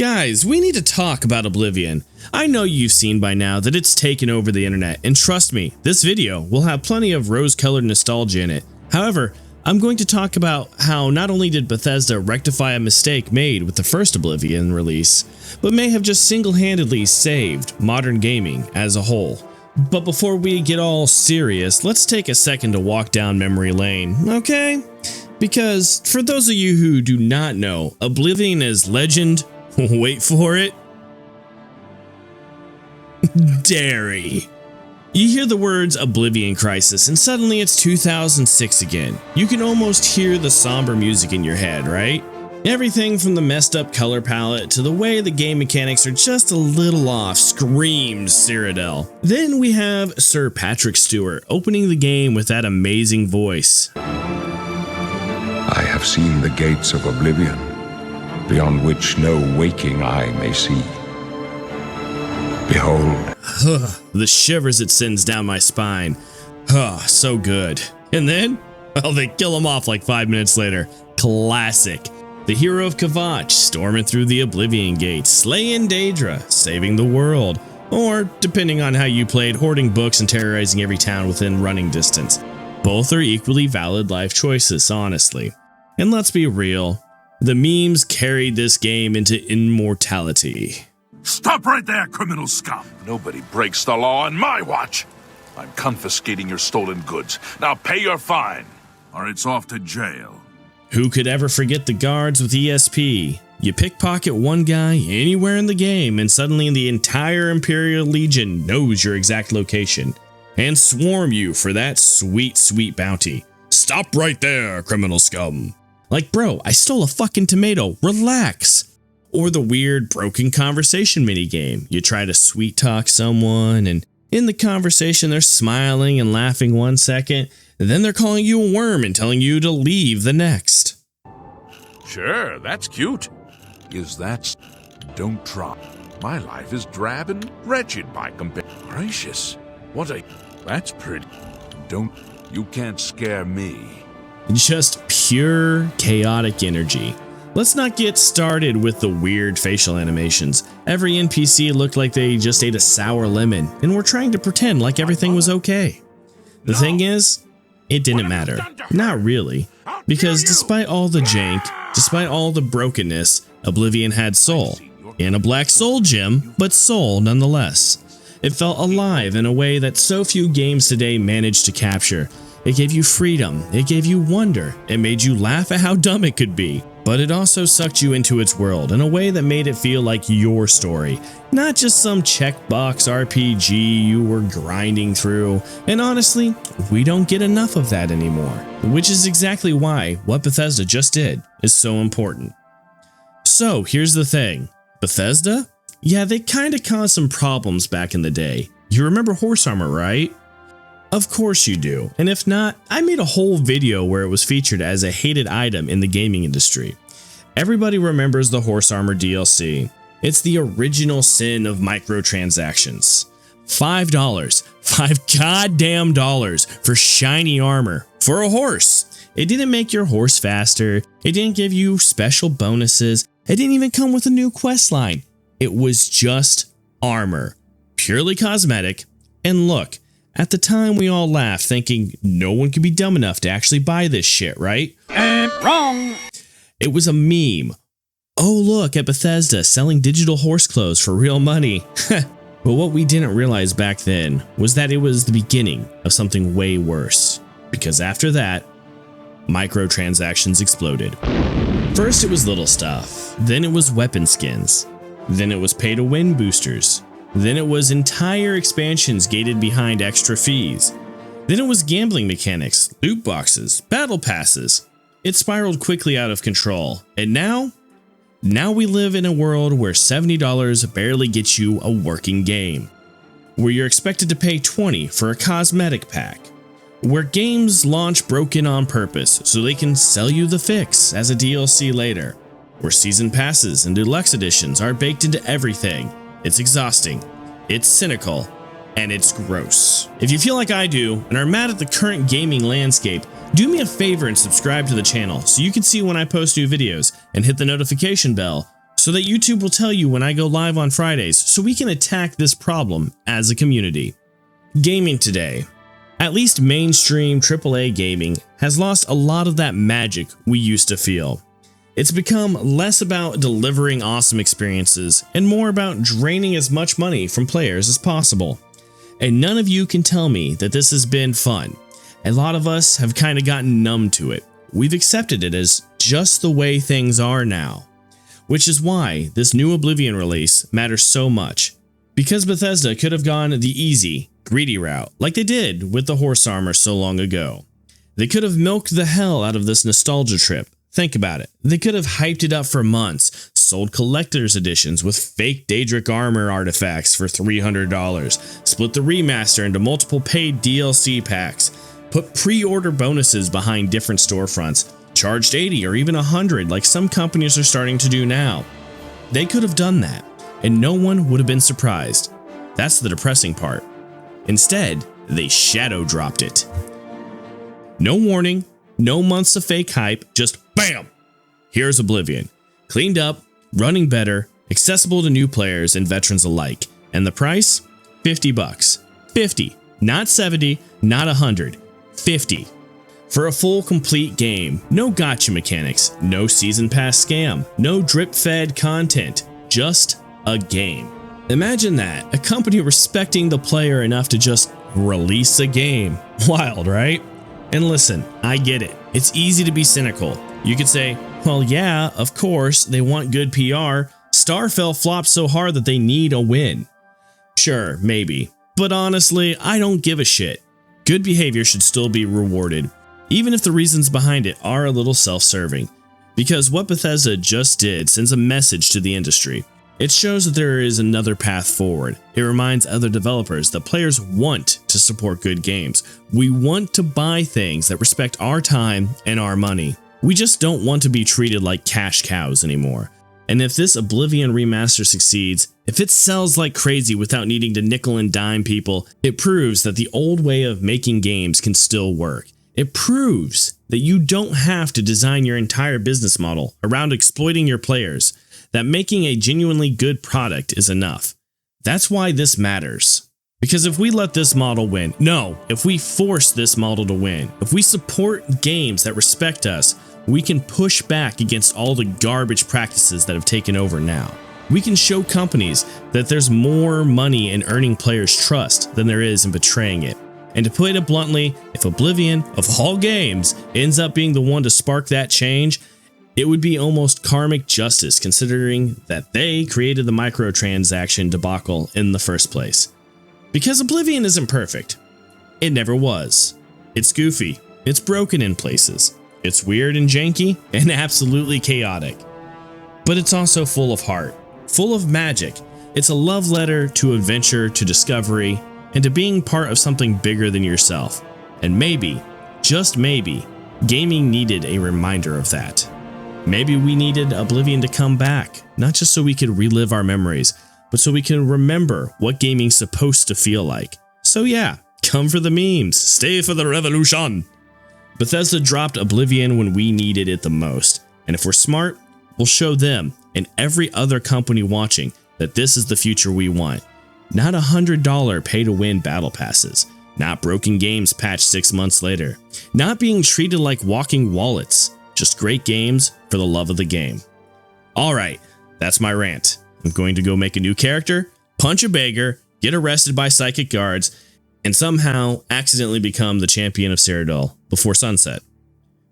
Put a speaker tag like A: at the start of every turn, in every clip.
A: Guys, we need to talk about Oblivion. I know you've seen by now that it's taken over the internet, and trust me, this video will have plenty of rose-colored nostalgia in it. However, I'm going to talk about how not only did Bethesda rectify a mistake made with the first Oblivion release, but may have just single-handedly saved modern gaming as a whole. But before we get all serious, let's take a second to walk down memory lane, okay? Because for those of you who do not know, Oblivion is legend, wait for it, dairy. You hear the words Oblivion Crisis and suddenly it's 2006 again. You can almost hear the somber music in your head, right? Everything from the messed up color palette to the way the game mechanics are just a little off screams Cyrodiil. Then we have Sir Patrick Stewart opening the game with that amazing voice.
B: I have seen the gates of Oblivion, beyond which no waking eye may see. Behold.
A: The shivers it sends down my spine. So good. And then, well, they kill him off like 5 minutes later. Classic. The hero of Kvatch storming through the Oblivion gates, slaying Daedra, saving the world, or, depending on how you played, hoarding books and terrorizing every town within running distance. Both are equally valid life choices, honestly. And let's be real, the memes carried this game into immortality.
C: Stop right there, criminal scum! Nobody breaks the law on my watch! I'm confiscating your stolen goods. Now pay your fine, or it's off to jail.
A: Who could ever forget the guards with ESP? You pickpocket one guy anywhere in the game and suddenly the entire Imperial Legion knows your exact location and swarm you for that sweet, sweet bounty. Stop right there, criminal scum. Like, bro, I stole a fucking tomato, relax. Or the weird broken conversation minigame. You try to sweet talk someone and in the conversation they're smiling and laughing 1 second, and then they're calling you a worm and telling you to leave the next.
C: Sure, that's cute. Is that... Don't try. My life is drab and wretched by comparison. Gracious, what a... That's pretty. Don't... You can't scare me.
A: Just pure chaotic energy. Let's not get started with the weird facial animations. Every NPC looked like they just ate a sour lemon, and were trying to pretend like everything was okay. The thing is, it didn't matter. Not really. Because despite all the jank, despite all the brokenness, Oblivion had soul. And a black soul gem, but soul nonetheless. It felt alive in a way that so few games today manage to capture. It gave you freedom, it gave you wonder, it made you laugh at how dumb it could be. But it also sucked you into its world in a way that made it feel like your story, not just some checkbox RPG you were grinding through. And honestly, we don't get enough of that anymore, which is exactly why what Bethesda just did is so important. So here's the thing, Bethesda? Yeah, they kinda caused some problems back in the day. You remember horse armor, right? Of course you do, and if not, I made a whole video where it was featured as a hated item in the gaming industry. Everybody remembers the horse armor DLC. It's the original sin of microtransactions. $5 goddamn dollars for shiny armor for a horse. It didn't make your horse faster, it didn't give you special bonuses, it didn't even come with a new quest line. It was just armor, purely cosmetic, and look, at the time, we all laughed, thinking no one could be dumb enough to actually buy this shit, right?
D: Wrong!
A: It was a meme. Oh, look at Bethesda selling digital horse clothes for real money. But what we didn't realize back then was that it was the beginning of something way worse. Because after that, microtransactions exploded. First, it was little stuff. Then it was weapon skins. Then it was pay-to-win boosters. Then it was entire expansions gated behind extra fees. Then it was gambling mechanics, loot boxes, battle passes. It spiraled quickly out of control. And now we live in a world where $70 barely gets you a working game. Where you're expected to pay $20 for a cosmetic pack. Where games launch broken on purpose so they can sell you the fix as a DLC later. Where season passes and deluxe editions are baked into everything. It's exhausting, it's cynical, and it's gross. If you feel like I do and are mad at the current gaming landscape, do me a favor and subscribe to the channel so you can see when I post new videos and hit the notification bell so that YouTube will tell you when I go live on Fridays so we can attack this problem as a community. Gaming today. At least mainstream AAA gaming has lost a lot of that magic we used to feel. It's become less about delivering awesome experiences and more about draining as much money from players as possible. And none of you can tell me that this has been fun. A lot of us have kind of gotten numb to it. We've accepted it as just the way things are now. Which is why this new Oblivion release matters so much. Because Bethesda could have gone the easy, greedy route, like they did with the horse armor so long ago. They could have milked the hell out of this nostalgia trip. Think about it. They could have hyped it up for months, sold collector's editions with fake Daedric armor artifacts for $300, split the remaster into multiple paid DLC packs, put pre-order bonuses behind different storefronts, charged $80 or even $100 like some companies are starting to do now. They could have done that, and no one would have been surprised. That's the depressing part. Instead, they shadow dropped it. No warning, no months of fake hype, just BAM! Here's Oblivion. Cleaned up, running better, accessible to new players and veterans alike. And the price? $50. 50, not 70, not 100. 50. For a full complete game, no gotcha mechanics, no season pass scam, no drip-fed content, just a game. Imagine that, a company respecting the player enough to just release a game. Wild, right? And listen, I get it. It's easy to be cynical. You could say, well, yeah, of course, they want good PR. Starfell flopped so hard that they need a win. Sure, maybe. But honestly, I don't give a shit. Good behavior should still be rewarded, even if the reasons behind it are a little self-serving. Because what Bethesda just did sends a message to the industry. It shows that there is another path forward. It reminds other developers that players want to support good games. We want to buy things that respect our time and our money. We just don't want to be treated like cash cows anymore. And if this Oblivion Remaster succeeds, if it sells like crazy without needing to nickel and dime people, it proves that the old way of making games can still work. It proves that you don't have to design your entire business model around exploiting your players, that making a genuinely good product is enough. That's why this matters. Because if we let this model win, no, if we force this model to win, if we support games that respect us, we can push back against all the garbage practices that have taken over now. We can show companies that there's more money in earning players' trust than there is in betraying it. And to put it bluntly, if Oblivion, of all games, ends up being the one to spark that change, it would be almost karmic justice considering that they created the microtransaction debacle in the first place. Because Oblivion isn't perfect. It never was. It's goofy. It's broken in places. It's weird and janky and absolutely chaotic. But it's also full of heart, full of magic. It's a love letter to adventure, to discovery, and to being part of something bigger than yourself. And maybe, just maybe, gaming needed a reminder of that. Maybe we needed Oblivion to come back, not just so we could relive our memories, but so we can remember what gaming's supposed to feel like. So yeah, come for the memes, stay for the revolution. Bethesda dropped Oblivion when we needed it the most, and if we're smart, we'll show them and every other company watching that this is the future we want. Not $100 pay-to-win battle passes, not broken games patched 6 months later, not being treated like walking wallets, just great games for the love of the game. Alright, that's my rant. I'm going to go make a new character, punch a beggar, get arrested by psychic guards, and somehow accidentally become the champion of Cyrodiil before sunset.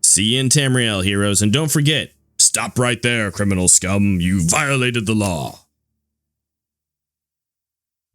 A: See you in Tamriel, heroes, and don't forget, stop right there, criminal scum, you violated the law.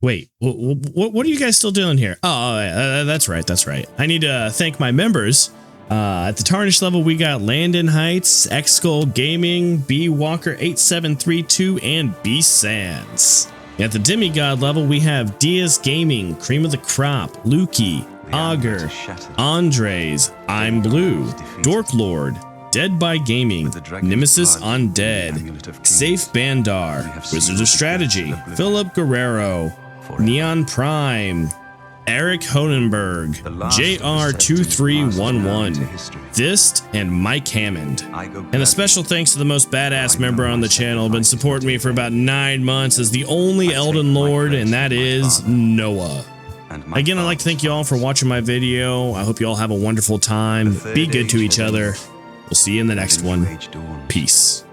A: Wait, what are you guys still doing here? Oh, that's right. I need to thank my members. At the Tarnished level, we got Landon Heights, X-Skull Gaming, B Walker 8732, and B Sands. At the Demigod level, we have Diaz Gaming, Cream of the Crop, Lukey, Augur, Andres, I'm Blue, Dork Lord, Dead by Gaming, Nemesis Undead, Safe Bandar, Wizard of Strategy, Philip Guerrero, Neon Prime, Eric Honenberg, JR2311, Vist, and Mike Hammond. And a special thanks to the most badass member on the channel, been supporting me for about 9 months as the only Elden Lord, and that is Noah. Again, I'd like to thank you all for watching my video. I hope you all have a wonderful time. Be good to each other. We'll see you in the next one. Peace.